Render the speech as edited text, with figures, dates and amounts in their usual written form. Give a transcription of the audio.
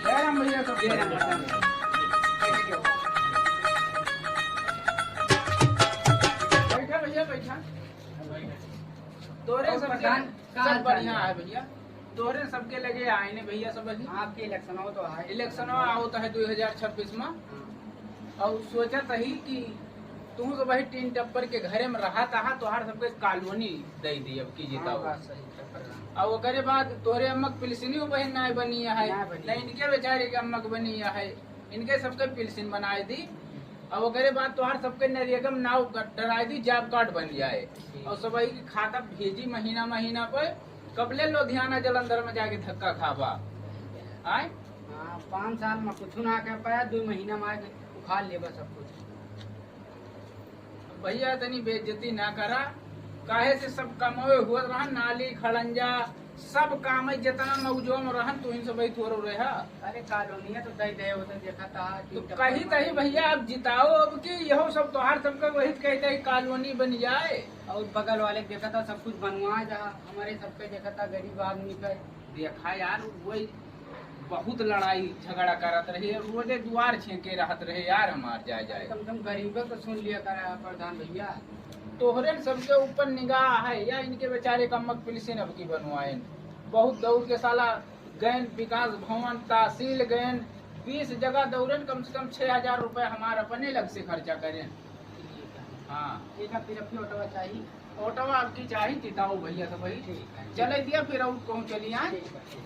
जय राम भैया सब जय राम भैया। बैठा भैया बैठा। तोरे और सबके प्रधान कहाँ सब बढ़िया जाना? है भैया। तोरे सबके लगे आए ने भैया सब अभी आपके इलेक्शन हो तो है इलेक्शन आवत है 2026 में। और सोचत ही कि तू तो वही टीन टप्पर के घरे में रहा था तोहार सबके कॉलोनी दे दी अब की जीता हाँ, बात सही है प्रधान। और ओकरे बाद तोरे अम्मक पिलसिनी बहन नाय बनी है नाय बनी। न इनके बेचारे के अम्मक बनी है इनके सबके पिलसिन बनाए दी। और ओकरे बाद तोहार सबके नरेगम नाव डराई दी जॉब कार्ड बन जाए और सब की खाता भेजी महीना महीना पे कबले लुधियाना जलंधर में जाके धक्का खाबा आए। हाँ 5 साल में कुछ ना कर पाया 2 महीना में आके उखाड़ लेबा सब कुछ। भैया तनी बेइज्जती ना करा काहे से सब कमावे हुआ रहा नाली खड़ंजा सब काम है जितना मौजो में रहन तू इन सब थोड़ो रहा। अरे कॉलोनी तो दे दे वो तो देखा था तो कहीं तही भैया अब जिताओ अब की यहो सब तोहार सबका वही कहते है कॉलोनी बन जाए। और बगल वाले देखा था सब कुछ बनवा जहाँ हमारे सबके देखा था गरीब आदमी का देखा यार वही बहुत लड़ाई झगड़ा करत रहे रोजे द्वार छेके रहत रहे यार हमार जाए जाए। कम से कम गरीबों को सुन लिया करा प्रधान भैया। तोहरे सबके ऊपर निगाह है या इनके बेचारे कमक पिलसिन अब की बनवाए बहुत दौड़ के साला गैन विकास भवन तहसील गैन 20 जगह दौड़न कम से कम 6000 रुपए हमारे अपने लग से खर्चा करें। हाँ ठीक है फिर अपनी ऑटो चाहिए ऑटो आपकी चाहिए तिताऊ भैया तो भाई ठीक है चले दिया फिर और कहूँ चलिए। ठीक है।